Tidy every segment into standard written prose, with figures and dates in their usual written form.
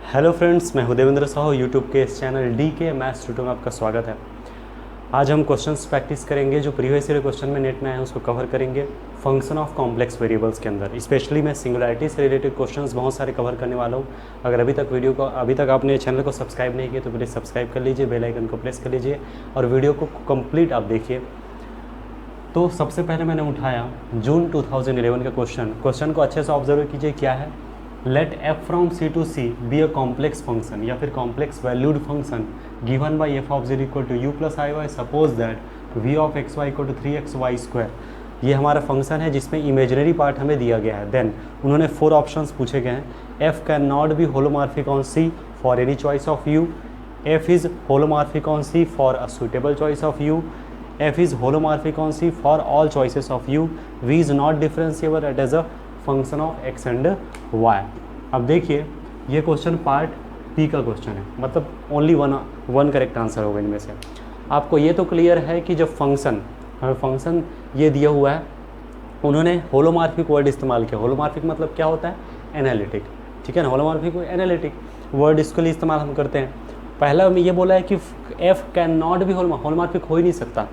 Hello friends, मैं हूं Devendra Sahu. YouTube के इस चैनल डी के मैथ्स ट्यूटोर में आपका स्वागत है। आज हम क्वेश्चंस प्रैक्टिस करेंगे जो प्रीवियस ईयर क्वेश्चन में नेट में आए हैं, उसको कवर करेंगे फंक्शन ऑफ कॉम्प्लेक्स वेरिएबल्स के अंदर। स्पेशली मैं सिंगुलैरिटी से रिलेटेड क्वेश्चंस बहुत सारे कवर करने वाला हूँ। अगर अभी तक आपने चैनल को सब्सक्राइब नहीं किया तो प्लीज़ सब्सक्राइब कर लीजिए, बेल आइकन को प्रेस कर लीजिए और वीडियो को कंप्लीट आप देखिए। तो सबसे पहले मैंने उठाया जून 2011 का क्वेश्चन को अच्छे से ऑब्जर्व कीजिए। क्या है? Let f from c to c be a complex function या फिर complex valued function given by f of z equal to u plus i y. Suppose that v of x y equal to 3xy square. ये हमारा function है जिसमें imaginary part हमें दिया गया है। देन उन्होंने 4 ऑप्शंस पूछे गए हैं। f can not be holomorphic on c for any choice of u। f is holomorphic on c for a suitable choice of u। f is holomorphic on c for all choices of u। v is not differentiable as a function of x and y। अब देखिए, ये question part P का question है, मतलब only one correct answer होगा इनमें से। आपको ये तो क्लियर है कि जब फंक्शन ये दिया हुआ है, उन्होंने होलोमॉर्फिक वर्ड इस्तेमाल किया। होलोमॉर्फिक मतलब क्या होता है? एनालिटिक। ठीक है ना, होलोमॉर्फिक एनालिटिक वर्ड इसके लिए इस्तेमाल हम करते हैं। पहला में ये बोला है कि f कैन नॉट भी होलोमॉर्फिक हो ही नहीं सकता।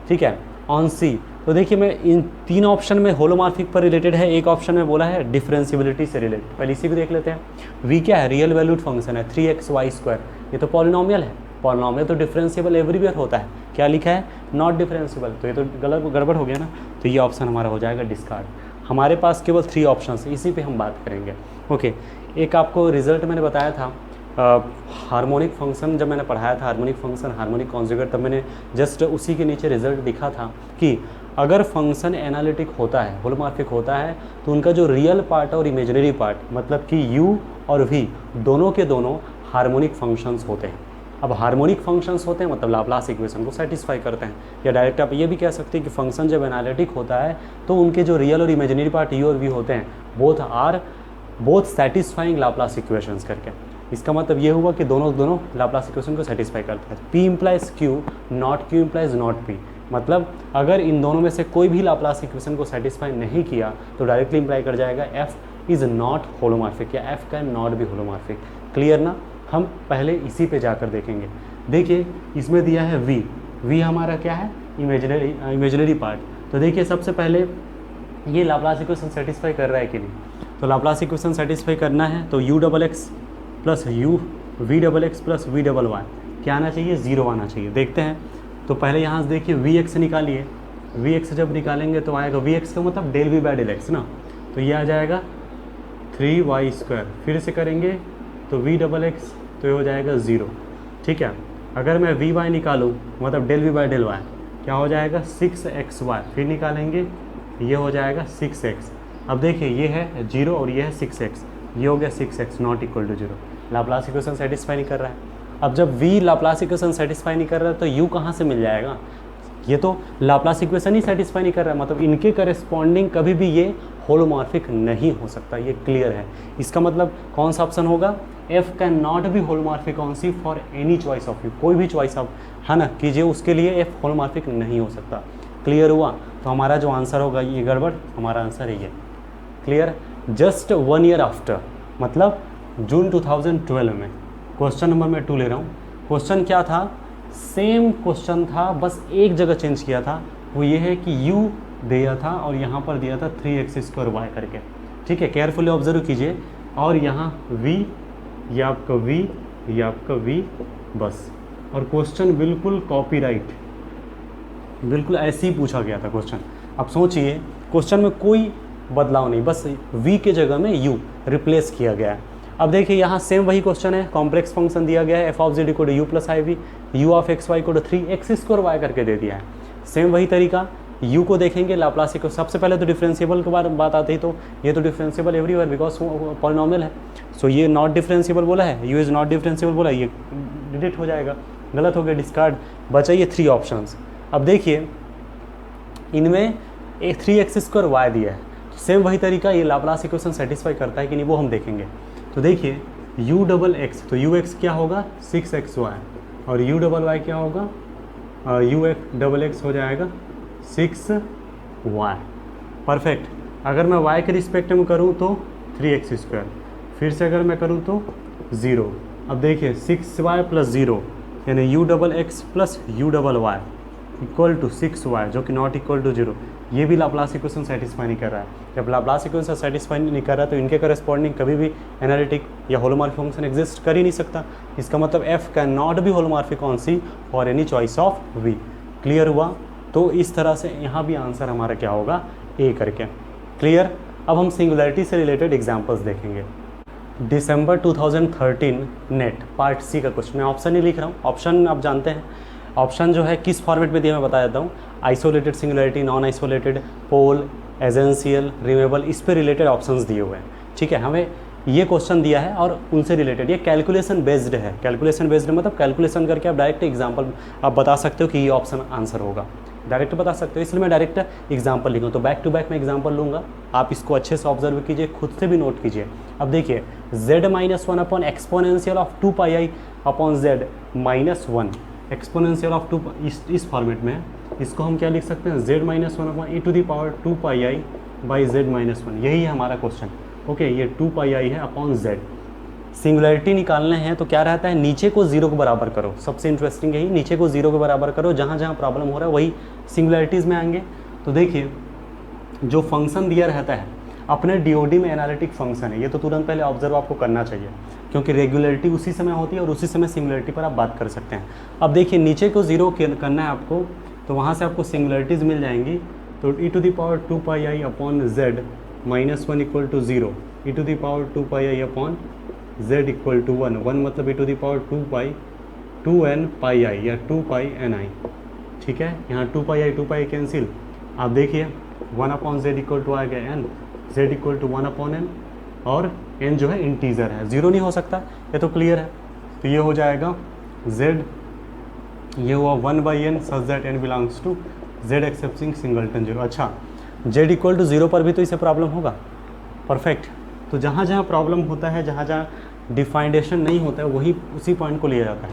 ठीक है, ऑन सी। तो देखिए, मैं इन 3 ऑप्शन में होलोमॉर्फिक पर रिलेटेड है, एक ऑप्शन में बोला है डिफरेंशियबिलिटी से रिलेटेड। पहले इसी को देख लेते हैं। v क्या है? रियल वैल्यूड फंक्शन है, 3xy स्क्वायर। ये तो पॉलिनोमियल है। पॉलिनोमियल तो डिफरेंशियबल एवरीवेयर होता है। क्या लिखा है? Not differentiable. तो ये तो गड़बड़ हो गया ना। तो ये ऑप्शन हमारा हो जाएगा डिस्कार्ड। हमारे पास केवल 3 ऑप्शन है, इसी पर हम बात करेंगे। ओके, एक आपको रिजल्ट मैंने बताया था हार्मोनिक फंक्शन, जब मैंने पढ़ाया था हार्मोनिक फंक्शन, हार्मोनिक कॉन्जुगेट, तब मैंने जस्ट उसी के नीचे रिजल्ट दिखा था कि अगर फंक्शन एनालिटिक होता है, होलोमॉर्फिक होता है, तो उनका जो रियल पार्ट और इमेजिनरी पार्ट, मतलब कि u और v दोनों के दोनों हार्मोनिक फंक्शंस होते हैं। अब हार्मोनिक फंक्शंस होते हैं मतलब लाप्लास इक्वेशन को सेटिस्फाई करते हैं। या डायरेक्ट आप ये भी कह सकते हैं कि फंक्शन जब एनालिटिक होता है तो उनके जो रियल और इमेजिनरी पार्ट u और v होते हैं, बोथ सेटिस्फाइंग लाप्लास इक्वेशंस करके। इसका मतलब ये हुआ कि दोनों लाप्लास इक्वेशन को सेटिस्फाई करते हैं। P implies Q, not Q implies not P। मतलब अगर इन दोनों में से कोई भी लाप्लास इक्वेशन को सेटिस्फाई नहीं किया तो डायरेक्टली इम्प्लाई कर जाएगा F इज़ नॉट होलोमॉर्फिक या F can not be holomorphic. Clear ना? हम पहले इसी पे जाकर देखेंगे। देखिए, इसमें दिया है V हमारा क्या है? Imaginary part. तो देखिए, सबसे पहले ये लाप्लास इक्वेशन सेटिस्फाई कर रहा है कि नहीं। तो लाप्लास इक्वेशन सेटिस्फाई करना है तो u�XX plus v�XX plus v∆y क्या आना चाहिए? 0 आना चाहिए। देखते हैं। तो पहले यहाँ से देखिए vx निकालिए। vx जब निकालेंगे तो आएगा vx का मतलब del v by del x ना। तो ये आ जाएगा 3y स्क्वायर। फिर से करेंगे तो v�XX तो ये हो जाएगा 0। ठीक है, अगर मैं vy निकालूँ मतलब del v by del y क्या हो जाएगा? 6xy। फिर निकालेंगे, ये हो जाएगा 6x। अब देखिए, ये है 0 और ये है 6x, ये हो गया 6x not equal to 0। Laplace equation satisfy नहीं कर रहा है। अब जब v लाप्लास इक्वेशन सेटिस्फाई नहीं कर रहा है तो u कहाँ से मिल जाएगा? ये तो लाप्लास इक्वेशन ही सेटिस्फाई नहीं कर रहा है, मतलब इनके करेस्पॉन्डिंग कभी भी ये होलोमॉर्फिक नहीं हो सकता। ये क्लियर है। इसका मतलब कौन सा ऑप्शन होगा? f can not be holomorphic on c for any choice of u। कोई भी चॉइस आप है ना कीजिए, उसके लिए f होलोमॉर्फिक नहीं हो सकता। क्लियर हुआ? तो हमारा जो आंसर होगा ये गड़बड़, हमारा आंसर है ये। क्लियर? जस्ट 1 ईयर आफ्टर, मतलब जून 2012 में। क्वेश्चन नंबर मैं 2 ले रहा हूँ। क्वेश्चन क्या था? सेम क्वेश्चन था, बस एक जगह चेंज किया था। वो ये है कि u दिया था और यहाँ पर दिया था 3x² y करके। ठीक है, केयरफुली ऑब्जर्व कीजिए। और यहाँ v, ये आपका v, ये आपका v, बस। और क्वेश्चन बिल्कुल कॉपीराइट, बिल्कुल ऐसे ही पूछा गया था क्वेश्चन। अब सोचिए, क्वेश्चन में कोई बदलाव नहीं, बस v के जगह में u रिप्लेस किया गया है। अब देखिए, यहाँ सेम वही क्वेश्चन है। कॉम्प्लेक्स फंक्शन दिया गया है f of z equal to u plus i v, u of x y equal to 3x² y करके दे दिया है। सेम वही तरीका। u को देखेंगे लाप्लास इक्वेशन, सबसे पहले तो डिफरेंशिएबल के बारे में बात आती है, तो ये तो डिफरेंशिएबल एवरीवेयर बिकॉज पॉलिनोमियल है। सो ये नॉट डिफरेंशिएबल बोला है, u इज़ नॉट डिफरेंशिएबल बोला है, ये डिलीट हो जाएगा, गलत हो गया, डिस्कार्ड। बचा ये 3 ऑप्शंस। अब देखिए, इनमें 3x² y दिया है। सेम वही तरीका, ये लाप्लास इक्वेशन सेटिस्फाई करता है कि नहीं वो हम देखेंगे। तो देखिए, u�XX तो ux क्या होगा? 6xy और u∆y क्या होगा? u∆x हो जाएगा 6y। परफेक्ट। अगर मैं y के रिस्पेक्ट में करूँ तो 3x², फिर से अगर मैं करूँ तो 0। अब देखिए 6y प्लस 0 यानी u double x plus u double y equal to 6y जो कि नॉट इक्वल टू 0। ये भी लाप्लास इक्वेशन सेटिस्फाई नहीं कर रहा है। जब लाप्लास इक्वेशन सेटिस्फाई नहीं कर रहा है तो इनके करस्पॉन्डिंग कभी भी एनालिटिक या होलोमॉर्फिक फंक्शन एग्जिस्ट कर ही नहीं सकता। इसका मतलब f can not be holomorphic on C और any choice of V। Clear हुआ? तो इस तरह से यहाँ भी आंसर हमारा क्या होगा, A करके। क्लियर? अब हम सिंगुलैरिटी से रिलेटेड एग्जाम्पल्स देखेंगे। दिसंबर 2013 नेट पार्ट सी का क्वेश्चन। मैं ऑप्शन ही लिख रहा हूँ, ऑप्शन आप जानते हैं। ऑप्शन जो है किस फॉर्मेट में दिया मैं बता देता हूँ। आइसोलेटेड सिंगुलैरिटी, नॉन आइसोलेटेड, पोल, एजेंशियल, रिमेबल, इस पे रिलेटेड ऑप्शंस दिए हुए हैं। ठीक है, हमें ये क्वेश्चन दिया है और उनसे रिलेटेड ये कैलकुलेशन बेस्ड है। कैलकुलेशन बेस्ड मतलब कैलकुलेशन करके आप डायरेक्ट एग्जाम्पल आप बता सकते हो कि ये ऑप्शन आंसर होगा, डायरेक्ट बता सकते हो। इसलिए मैं डायरेक्ट एग्जाम्पल लिखूँ, तो बैक टू बैक मैं एग्जाम्पल लूँगा, आप इसको अच्छे से ऑब्जर्व कीजिए, खुद से भी नोट कीजिए। अब देखिए z-1 upon exponential of 2πi upon z -1 exponential of 2 इस फॉर्मेट में है। इसको हम क्या लिख सकते हैं, z-1 upon e⁻2πi by z-1। यही है हमारा क्वेश्चन। ओके, ये 2πi है अपॉन z। सिंगुलैरिटी निकालने हैं तो क्या रहता है, नीचे को 0 के बराबर करो। सबसे इंटरेस्टिंग यही, नीचे को 0 के बराबर करो। जहाँ जहाँ प्रॉब्लम हो रहा है वही सिंगुलैरिटीज़ में आएंगे। तो देखिए जो फंक्शन दिया रहता है अपने डीओडी में एनालिटिक फंक्शन है, ये तो तुरंत पहले ऑब्जर्व आपको करना चाहिए, क्योंकि रेगुलरिटी उसी समय होती है और उसी समय सिंगुलैरिटी पर आप बात कर सकते हैं। अब देखिए नीचे को 0 करना है आपको, तो वहाँ से आपको सिंगुलैरिटीज़ मिल जाएंगी। तो e⁻2πi upon z -1 equal to 0, e⁻2πi upon z equal to 1, 1 मतलब e⁻2πi 2n⁻i या 2πni। ठीक है, यहाँ 2πi कैंसिल। आप देखिए 1 अपॉन z इक्वल टू आ गया n, z equal to 1 upon n, और n जो है इंटीजर है, 0 नहीं हो सकता, ये तो क्लियर है। तो ये हो जाएगा z, ये हुआ 1/n such that n belongs to z excepting singleton 0। अच्छा, z इक्वल टू 0 पर भी तो इसे प्रॉब्लम होगा। परफेक्ट। तो जहाँ जहाँ प्रॉब्लम होता है, जहाँ जहाँ डिफाइंडेशन नहीं होता है, वही उसी पॉइंट को लिया जाता है,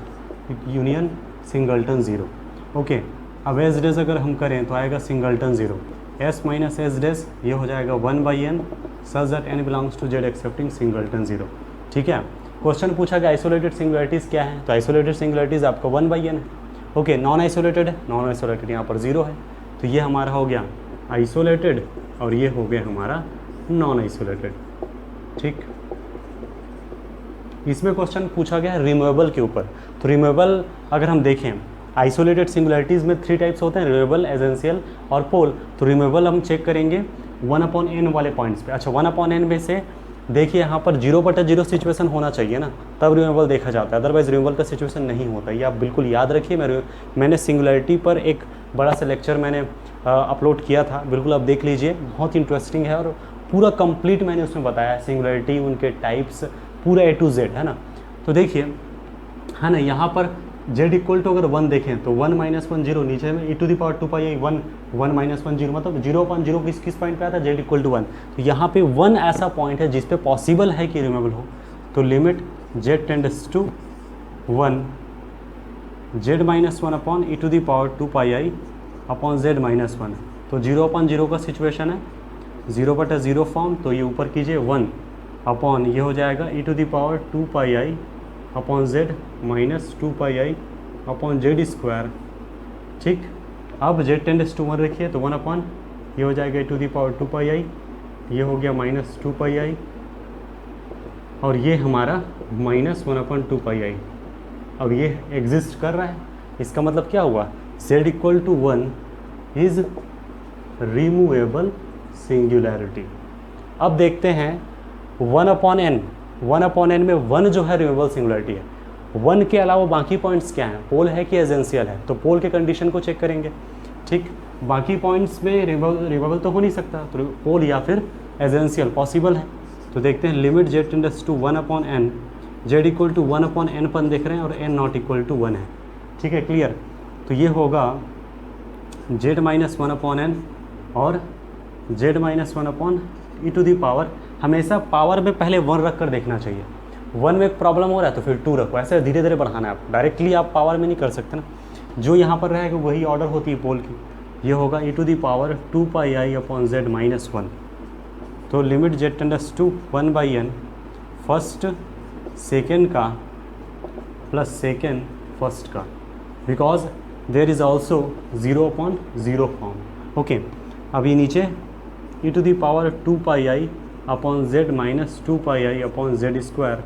यूनियन सिंगलटन 0। ओके, अब एस डेज अगर हम करें तो आएगा singleton 0, s minus S dash, ये हो जाएगा 1/n such that n belongs to z excepting singleton 0। ठीक है, क्वेश्चन पूछा कि आइसोलेटेड सिंगुलैरिटीज़ क्या है, तो आइसोलेटेड सिंगुलैरिटीज़ आपका 1/n है। ओके, नॉन आइसोलेटेड है, नॉन आइसोलेटेड यहाँ पर 0 है, तो ये हमारा हो गया आइसोलेटेड और ये हो गया हमारा नॉन आइसोलेटेड। ठीक, इसमें क्वेश्चन पूछा गया है रिमूवेबल के ऊपर। तो रिमूवेबल अगर हम देखें, आइसोलेटेड सिंगुलैरिटीज़ में 3 टाइप्स होते हैं, रिमूवेबल, एजेंशियल और पोल। तो रिमूवेबल हम चेक करेंगे 1/n वाले पॉइंट्स पे। अच्छा, 1/n में से देखिए यहाँ पर 0/0 सिचुएशन होना चाहिए ना, तब रिमूवेबल देखा जाता है, अदरवाइज रिमूवेबल का सिचुएशन नहीं होता। ये आप बिल्कुल याद रखिए। मैंने सिंगुलैरिटी पर एक बड़ा सा लेक्चर मैंने अपलोड किया था, बिल्कुल आप देख लीजिए, बहुत इंटरेस्टिंग है और पूरा कंप्लीट मैंने उसमें बताया सिंगुलैरिटी, उनके टाइप्स, पूरा A to Z है ना। तो देखिए है ना, यहाँ पर z इक्वल टू अगर 1 देखें तो 1 -1 0, नीचे में e⁻2πi 1 1 - 1 0, मतलब 0/0 किस पॉइंट पे आता है, z इक्वल टू 1। तो यहाँ पे 1 ऐसा पॉइंट है जिस पे पॉसिबल है कि रिमूवेबल हो। तो limit z tends to 1, z -1 upon e⁻2πi upon z -1। तो 0/0 का सिचुएशन है, 0/0 फॉर्म, तो ये ऊपर कीजिए 1 अपॉन, ये हो जाएगा e⁻2πi upon z -2πi upon z²। ठीक, अब z टेंड्स टू 1 रखिए तो 1 अपॉन, ये हो जाएगा e⁻2πi, ये हो गया -2πi और ये हमारा -1/2πi। अब ये एग्जिस्ट कर रहा है, इसका मतलब क्या हुआ, z equal to 1 is removable singularity. अब देखते हैं 1/n, 1/n में 1 जो है रिमूवेबल सिंगुलैरिटी है। 1 के अलावा बाकी पॉइंट्स क्या हैं, पोल है कि एजेंशियल है, तो पोल के कंडीशन को चेक करेंगे। ठीक, बाकी पॉइंट्स में रिमूवेबल तो हो नहीं सकता, तो पोल या फिर एजेंशियल पॉसिबल है। तो देखते हैं limit z tends to 1/n, z equal to 1/n पर देख रहे हैं और n नॉट इक्वल टू 1 है। ठीक है, क्लियर। तो ये होगा z -1/n और z -1/e⁻, हमेशा पावर में पहले 1 रख कर देखना चाहिए। 1 में प्रॉब्लम हो रहा है तो फिर 2 रखो, ऐसे धीरे धीरे बढ़ाना है। आप डायरेक्टली आप पावर में नहीं कर सकते ना, जो यहाँ पर रहेगा वही ऑर्डर होती है पोल की। ये होगा e⁻2πi अपॉन z -1। तो limit z tends to 1/n, first second का प्लस सेकेंड फर्स्ट का, because there is also 0/0 form. Okay, अभी नीचे e to the power 2πi upon z minus 2πi upon z square,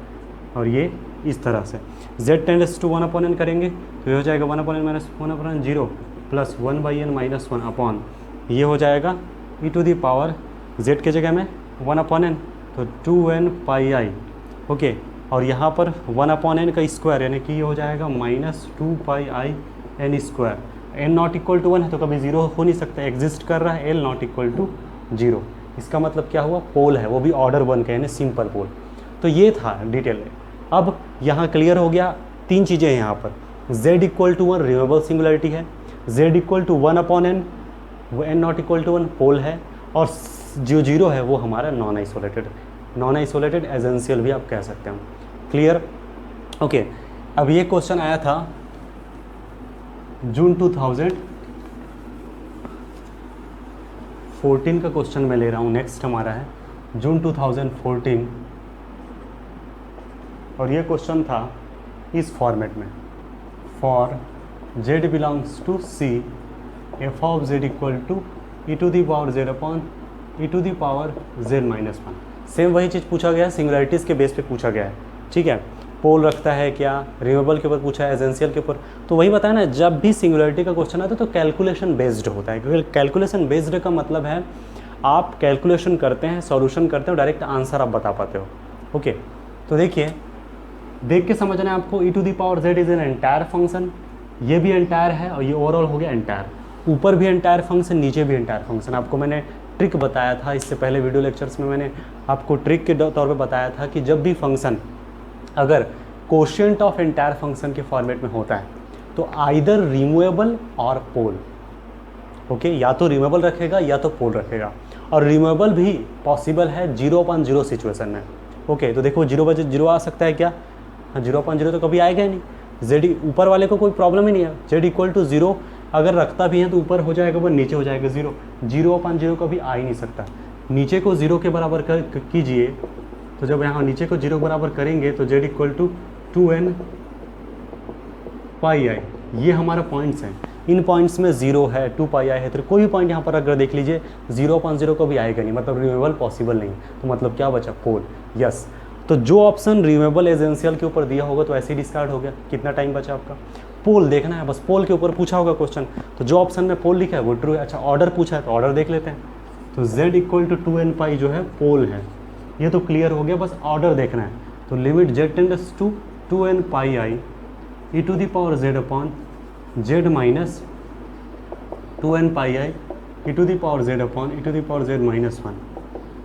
और ये इस तरह से z टेंड्स टू 1/n करेंगे तो ये हो जाएगा 1/n minus 1/0 plus 1/n minus 1 upon, ये हो जाएगा e to the power z के जगह में 1/n तो 2n/i। ओके, और यहाँ पर 1/n का स्क्वायर यानी कि ये हो जाएगा minus 2πi n square. n not equal to 1 है तो कभी 0 हो नहीं सकता, एग्जिस्ट कर रहा है l नॉट इक्वल टू 0। इसका मतलब क्या हुआ, पोल है, वो भी ऑर्डर 1 का यानी सिंपल पोल। तो ये था डिटेल। अब यहाँ क्लियर हो गया, तीन चीज़ें हैं यहाँ पर, z equal to 1 removable singularity है, z इक्वल टू 1/n वो n not equal to 1 pole है, और जो 0 है वो हमारा नॉन आइसोलेटेड एजेंशियल भी आप कह सकते हैं। क्लियर? ओके, अब ये क्वेश्चन आया था जून 2014 का क्वेश्चन मैं ले रहा हूँ। नेक्स्ट हमारा है जून 2014, और ये क्वेश्चन था इस फॉर्मेट में, for z belongs to c f of z equal to e to the power z upon e to the power z minus 1। Same वही चीज़ पूछा गया है, सिंगुलरिटीज़ के बेस पे पूछा गया है। ठीक है, पोल रखता है क्या, रिमूवेबल के ऊपर पूछा है, एजेंशियल के ऊपर, तो वही बताया ना, जब भी सिंगुलरिटी का क्वेश्चन आता है तो कैलकुलेशन बेस्ड होता है, क्योंकि कैलकुलेशन बेस्ड का मतलब है आप कैलकुलेशन करते हैं, सॉल्यूशन करते हो, डायरेक्ट आंसर आप बता पाते हो। ओके, तो देखिए, देख के समझना है आपको, e to the power z is an entire function, ये भी एंटायर है और ये ओवरऑल हो गया एंटायर, ऊपर भी एंटायर फंक्शन, नीचे भी एंटायर फंक्शन। आपको मैंने ट्रिक बताया था इससे पहले वीडियो लेक्चर्स में, मैंने आपको ट्रिक के तौर पे बताया था कि जब भी फंक्शन अगर कोशिएंट ऑफ एंटायर फंक्शन के फॉर्मेट में होता है तो आइदर रिमूवेबल और पोल। ओके, या तो रिमूवेबल रखेगा या तो पोल रखेगा, और रिमूवेबल भी पॉसिबल है 0/0 सिचुएशन में। ओके, तो देखो 0/0 आ सकता है क्या, 0/0 तो कभी आएगा ही नहीं, z ऊपर वाले को कोई प्रॉब्लम ही नहीं है, z इक्वल टू 0 अगर रखता भी है तो ऊपर हो जाएगा 1, नीचे हो जाएगा 0, 0/0 कभी आ ही नहीं सकता। नीचे को 0 के बराबर कीजिए, तो जब यहाँ नीचे को 0 बराबर करेंगे तो z इक्वल टू 2n/i, ये हमारा पॉइंट्स हैं, इन पॉइंट्स में 0 है, 2πi है, तो कोई भी पॉइंट यहाँ पर अगर देख लीजिए 0/0 कभी आएगा नहीं, मतलब रिमूवेबल पॉसिबल नहीं, तो मतलब क्या बचा, पोल। यस, तो जो ऑप्शन रिमूवेबल एजेंशियल के ऊपर दिया होगा तो ऐसे ही डिस्कार्ड हो गया। कितना टाइम बचा आपका, पोल देखना है, बस पोल के ऊपर पूछा होगा क्वेश्चन, तो जो ऑप्शन में पोल लिखा है वो ट्रू है। अच्छा, ऑर्डर पूछा है तो ऑर्डर देख लेते हैं, तो z इक्वल टू 2n/i जो है पोल है, ये तो क्लियर हो गया, बस ऑर्डर देखना है। तो limit z tends to 2n/i e to the power z upon z minus 2n/i e to the power z upon e to the power z minus 1,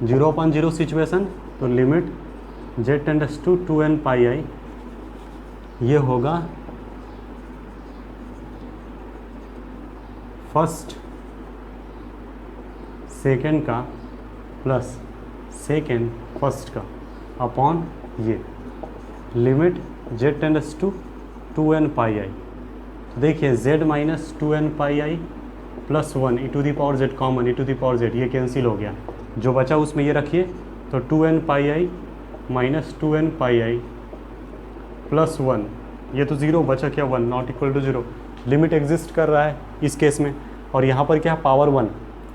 0/0 situation, तो limit z tends to 2n/i, ये होगा first second का plus second first का upon ये limit z tends to 2n/i। तो देखिए z minus 2n/i plus 1 e to the power z common, e to the power z ये cancel हो गया, जो बचा उसमें ये रखिए, तो 2n/i माइनस 2n/i प्लस 1, ये तो 0 बचा क्या, 1 not equal to 0, limit exist कर रहा है इस केस में, और यहाँ पर क्या है, पावर 1,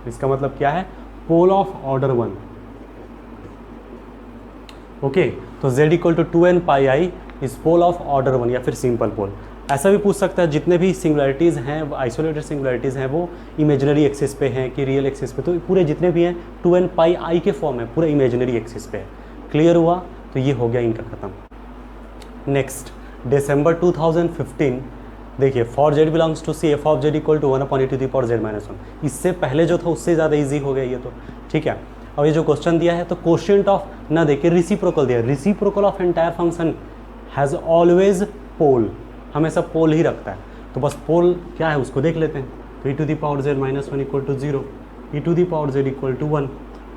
इसका मतलब क्या है, पोल ऑफ ऑर्डर 1। ओके, तो z equal to 2n/i is pole of order 1 या फिर सिंपल पोल। ऐसा भी पूछ सकता है जितने भी सिंगुलरिटीज़ हैं, आइसोलेटेड सिंगुलरिटीज़ हैं, वो इमेजिनरी एक्सिस पे हैं कि रियल एक्सिस पे, तो पूरे जितने भी हैं 2n/i के फॉर्म है, पूरा इमेजिनरी एक्सिस पे है। क्लियर हुआ? तो ये हो गया इनका ख़त्म। नेक्स्ट दिसंबर 2015, देखिए for z belongs to c f of z equal to 1/e to the power z minus 1। इससे पहले जो था उससे ज़्यादा इजी हो गया ये तो, ठीक है। और ये जो क्वेश्चन दिया है तो कोशिएंट ऑफ ना देखिए रिसिप्रोकल दिया, reciprocal of entire function has always pole, हमेशा पोल ही रखता है, तो बस पोल क्या है उसको देख लेते हैं। तो e to the power z minus 1 equal to 0, e to the power z equal to 1,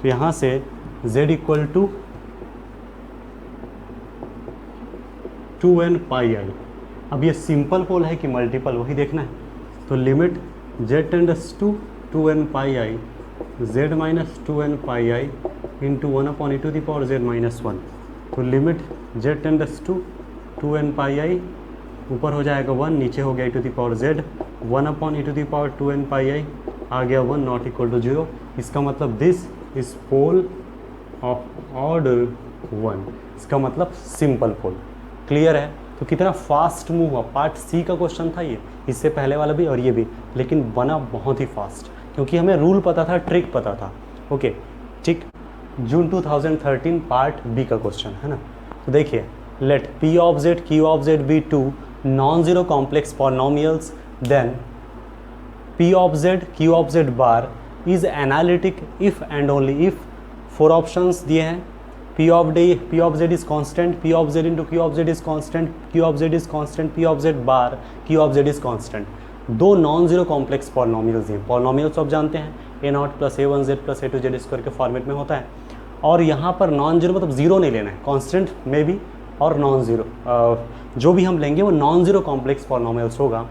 तो यहाँ से z इक्वल टू 2n/i। अब ये सिंपल पोल है कि मल्टीपल, वही देखना है। तो limit z tends to 2n/i z minus 2n/i into 1/e to the power z minus 1, तो limit z tends to 2n pi i, ऊपर हो जाएगा 1, नीचे हो गया e⁻z 1/e⁻2n पाई आई, आ गया 1 नॉट इक्वल टू 0। इसका मतलब this is pole of order 1, इसका मतलब सिंपल पोल। क्लियर है? तो कितना फास्ट मूव हुआ। पार्ट सी का क्वेश्चन था ये, इससे पहले वाला भी और ये भी, लेकिन बना बहुत ही फास्ट क्योंकि हमें रूल पता था, ट्रिक पता था। ओके ठीक। जून 2013 पार्ट बी का क्वेश्चन है ना। तो देखिए, let p of z q of z be two non zero complex polynomials, then p of z q of z bar is analytic if and only if. 4 options दिए हैं। p of z is constant, p of z into q of z is constant, q of z is constant, p of z bar q of z is constant। दो non zero complex polynomials हैं। Polynomials आप जानते हैं a0 plus a1z plus a2z square के format में होता है, और यहाँ पर नॉन जीरो मतलब जीरो नहीं लेना है, कांस्टेंट में भी और नॉन जीरो जो भी हम लेंगे वो नॉन जीरो कॉम्प्लेक्स पॉलिनोमियल्स होगा।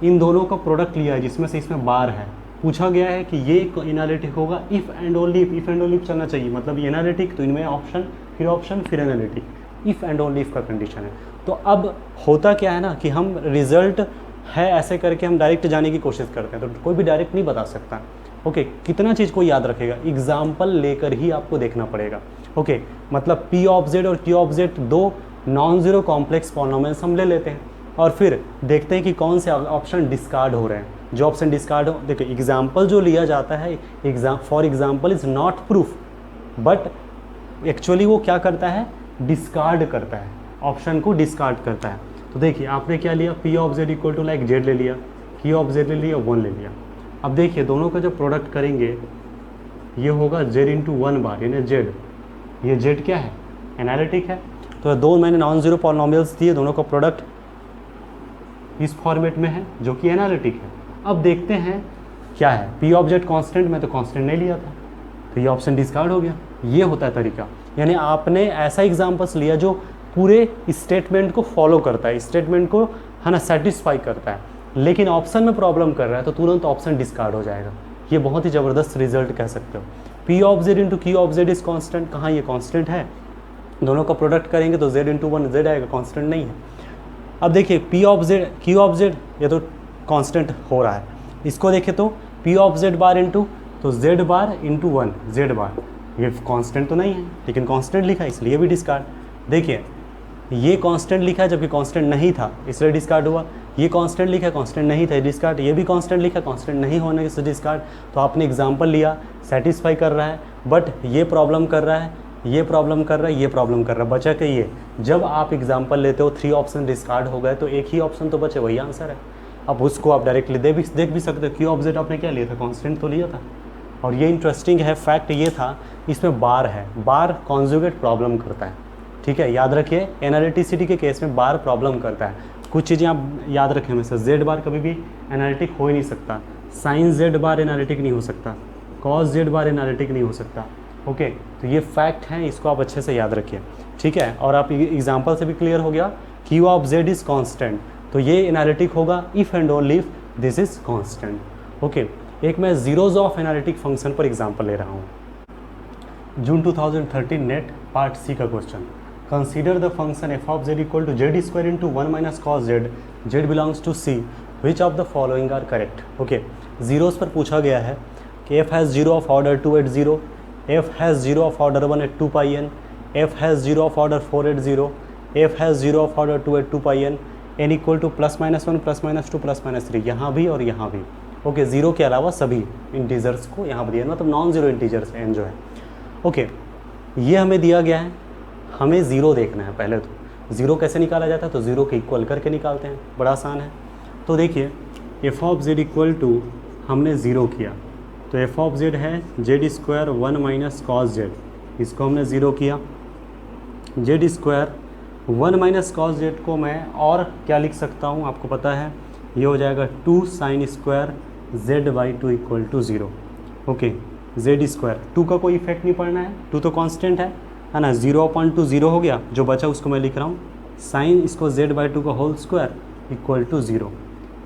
इन दोनों का प्रोडक्ट लिया है जिसमें से इसमें बार है। पूछा गया है कि ये एनालिटिक होगा if and only if and only चलना चाहिए, मतलब एनालिटिक तो इनमें ऑप्शन फिर analytic, if and only if का कंडीशन है। तो अब होता क्या है ना कि हम रिजल्ट है ऐसे करके हम डायरेक्ट जाने की कोशिश करते हैं, तो कोई भी डायरेक्ट नहीं बता सकता। ओके कितना चीज़ को याद रखेगा, एग्जाम्पल लेकर ही आपको देखना पड़ेगा। ओके मतलब p ऑफ z और q ऑफ z दो नॉन जीरो कॉम्प्लेक्स पॉलिनोमियल्स हम ले लेते हैं और फिर देखते हैं कि कौन से ऑप्शन डिस्कार्ड हो रहे हैं। जो ऑप्शन डिस्कार्ड हो, देखिए एग्जाम्पल जो लिया जाता है for example is not proof, but actually वो क्या करता है, डिस्कार्ड करता है, ऑप्शन को डिस्कार्ड करता है। तो देखिए आपने क्या लिया, p of z equal to like z ले लिया, q ऑफ z ले लिया, 1 ले लिया। अब देखिए दोनों का जब प्रोडक्ट करेंगे ये होगा z इंटू 1 बार, यानी z, ये z क्या है, एनालिटिक है। तो दो मैंने नॉन जीरो पॉलिनोमियल्स दिए, दोनों का प्रोडक्ट इस फॉर्मेट में है जो कि एनालिटिक है। अब देखते हैं क्या है, p ऑफ z कांस्टेंट, में तो कांस्टेंट नहीं लिया था तो ये ऑप्शन डिस्कार्ड हो गया। ये होता है तरीका, यानी आपने ऐसा एग्जाम्पल्स लिया जो पूरे स्टेटमेंट को फॉलो करता है, स्टेटमेंट को है ना सेटिस्फाई करता है, लेकिन ऑप्शन में प्रॉब्लम कर रहा है तो तुरंत ऑप्शन डिस्कार्ड हो जाएगा। ये बहुत ही ज़बरदस्त रिजल्ट कह सकते हो। p of z into q of z is constant, कहाँ ये कॉन्स्टेंट है, दोनों का प्रोडक्ट करेंगे तो z इंटू 1 z आएगा, कॉन्स्टेंट नहीं है। अब देखिए p of z q of z ये तो कांस्टेंट हो रहा है, इसको देखें तो p of z bar into तो z बार इंटू 1 z बार, ये कांस्टेंट तो नहीं है लेकिन कांस्टेंट लिखा है इसलिए भी डिस्कार्ड। देखिए ये कांस्टेंट लिखा है जबकि कांस्टेंट नहीं था इसलिए डिस्कार्ड हुआ, ये कांस्टेंट लिखा है कांस्टेंट नहीं था डिस्कार्ड, ये भी कांस्टेंट लिखा है कांस्टेंट नहीं होने से डिस्कार्ड। तो आपने एग्जाम्पल लिया, सेटिस्फाई कर रहा है, बट ये प्रॉब्लम कर रहा है, ये प्रॉब्लम कर रहा है, ये प्रॉब्लम कर रहा है, बचा के ये। जब आप एग्जाम्पल लेते हो 3 ऑप्शन डिस्कार्ड हो गए तो एक ही ऑप्शन तो बचे, वही आंसर है। अब उसको आप डायरेक्टली देख भी सकते हो। q ऑफ z आपने क्या लिया था, कांस्टेंट तो लिया था। और ये इंटरेस्टिंग है, फैक्ट ये था इसमें बार है, बार कॉन्जुगेट प्रॉब्लम करता है, ठीक है, याद रखिए। एनालिटिसिटी के केस में बार प्रॉब्लम करता है। कुछ चीज़ें आप याद रखें हमेशा, z बार कभी भी एनालिटिक हो ही नहीं सकता, साइन z बार एनालिटिक नहीं हो सकता, कॉस z बार एनालिटिक नहीं हो सकता। ओके तो ये फैक्ट हैं, इसको आप अच्छे से याद रखिए, ठीक है। और आप एग्जाम्पल से भी क्लियर हो गया, q of z is constant, तो ये एनालिटिक होगा if and only if this is constant. Okay एक मैं जीरोज ऑफ एनालिटिक फंक्शन पर एग्जांपल ले रहा हूँ। जून 2013 नेट पार्ट सी का question, consider the function f of Z equal to z square into 1 minus cos z, z belongs to C, which of the following are correct. Okay zeros पर पूछा गया है कि F has zero of order 2 at 0, f has zero of order 1 at 2 pi n, f has zero of order 4 at 0, f has zero of order 2 at 2 pi n, n equal to +-1 +-2 +-3, यहाँ भी और यहाँ भी। Okay zero के अलावा सभी integers को यहाँ पर दिया, मतलब नॉन जीरो इंटीजर्स n जो है। ओके ये हमें दिया गया है, हमें ज़ीरो देखना है। पहले तो ज़ीरो कैसे निकाला जाता है, तो ज़ीरो के इक्वल करके निकालते हैं, बड़ा आसान है। तो देखिए F of Z equal to हमने ज़ीरो किया तो एफ ऑफ जेड है Z square 1 minus cos Z, इसको हमने ज़ीरो किया। Z square 1 minus cos Z को मैं और क्या लिख सकता हूँ, आपको पता है, ये हो जाएगा 2 sine square Z by 2 equal to 0। Okay Z square 2 का कोई इफेक्ट नहीं पड़ना है, 2 तो कांस्टेंट है ना, 0/2 0 हो गया, जो बचा उसको मैं लिख रहा हूँ साइन इसको जेड बाई 2 का होल स्क्वायर इक्वल टू 0,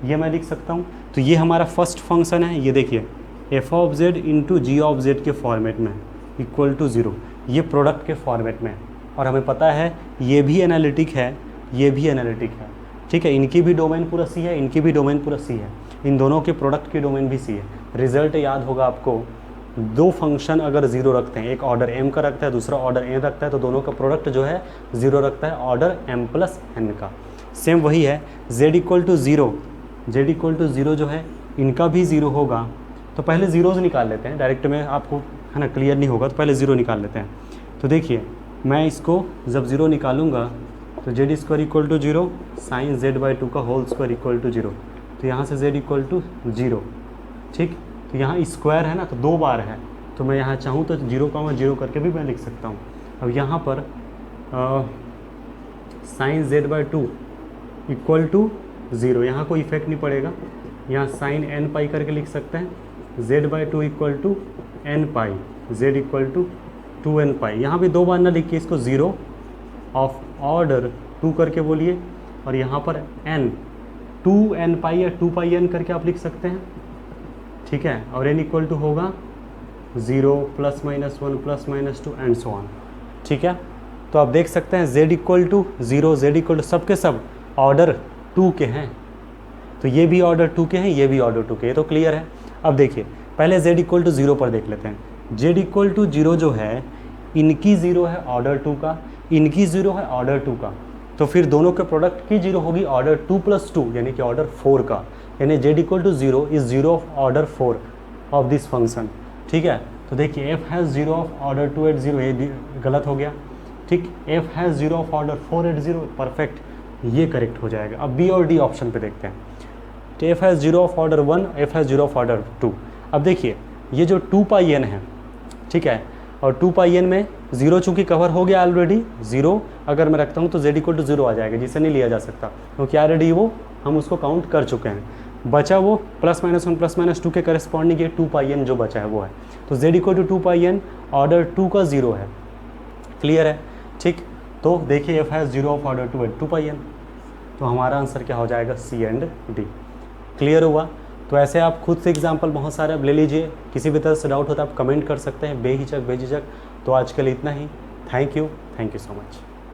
ये मैं लिख सकता हूँ। तो ये हमारा फर्स्ट फंक्शन है, ये देखिए F of Z into G of Z के फॉर्मेट में इक्वल टू 0, ये प्रोडक्ट के फॉर्मेट में। और हमें पता है ये भी एनालिटिक है, ये भी एनालिटिक है, ठीक है। इनकी भी डोमेन पूरा सी है, इनकी भी डोमेन पूरा सी है, इन दोनों के प्रोडक्ट की डोमेन भी सी है। रिजल्ट याद होगा आपको, दो फंक्शन अगर ज़ीरो रखते हैं, एक ऑर्डर m का रखता है, दूसरा ऑर्डर n रखता है, तो दोनों का प्रोडक्ट जो है ज़ीरो रखता है ऑर्डर m प्लस n का। सेम वही है z equal to zero, z equal to zero जो है इनका भी ज़ीरो होगा। तो पहले ज़ीरोज़ निकाल लेते हैं, डायरेक्ट में आपको है ना क्लियर नहीं होगा, तो पहले ज़ीरो निकाल लेते हैं। तो देखिए मैं इसको जब ज़ीरो निकालूंगा तो Z square equal to zero sine Z by two का whole square equal to zero, तो यहाँ से जेड इक्वल टू जीरो, ठीक। तो यहाँ स्क्वायर है ना, तो दो बार है, तो मैं यहाँ चाहूँ तो 0,0 करके भी मैं लिख सकता हूँ। अब यहाँ पर sine Z by two equal to zero, यहाँ कोई इफेक्ट नहीं पड़ेगा, यहाँ साइन n पाई करके लिख सकते हैं, Z by two equal to n pi, Z equal to 2n pi. यहाँ भी दो बार ना लिखिए इसको, ज़ीरो ऑफ ऑर्डर 2 करके बोलिए, और यहाँ पर n 2n पाई या 2 पाई n करके आप लिख सकते हैं, ठीक है। और n इक्वल टू होगा 0 plus minus 1 plus minus 2 and so on, ठीक है। तो आप देख सकते हैं z equal to zero, z equal to सब के सब ऑर्डर 2 के हैं, तो ये भी ऑर्डर 2 के हैं, ये भी ऑर्डर 2 के, ये तो क्लियर है। अब देखिए पहले z इक्वल टू ज़ीरो पर देख लेते हैं। z इक्वल टू ज़ीरो जो है, इनकी ज़ीरो है ऑर्डर 2 का, इनकी ज़ीरो है ऑर्डर 2 का, तो फिर दोनों के प्रोडक्ट की जीरो होगी ऑर्डर 2 प्लस 2 यानी कि ऑर्डर 4 का, यानी z equal to zero is zero of order 4 of this function, ठीक है। तो देखिए f has zero of order 2 at 0, ये गलत हो गया, ठीक। f has zero of order 4 at 0, perfect, ये करेक्ट हो जाएगा। अब b और d ऑप्शन पे देखते हैं, तो f has zero of order 1, f has zero of order 2। अब देखिए ये जो 2 पाई n है, ठीक है, और 2 पाई n में ज़ीरो चूँकि कवर हो गया ऑलरेडी, ज़ीरो अगर मैं रखता हूँ तो z इक्वल टू ज़ीरो आ जाएगा, जिसे नहीं लिया जा सकता क्योंकि ऑलरेडी वो हम उसको काउंट कर चुके हैं। बचा वो प्लस माइनस 1 प्लस माइनस 2 के करस्पॉन्डिंग ये 2 पाई n जो बचा है वो है, तो z equal to 2 pi n order 2 का ज़ीरो है, क्लियर है, ठीक। तो देखिए f has zero of order 2 at 2 pi n, तो हमारा आंसर क्या हो जाएगा, C एंड D। क्लियर हुआ। तो ऐसे आप खुद से एग्जाम्पल बहुत सारे आप ले लीजिए, किसी भी तरह से डाउट होता है आप कमेंट कर सकते हैं बेहिचक बेझिझक। तो आज के लिए इतना ही, थैंक यू सो मच।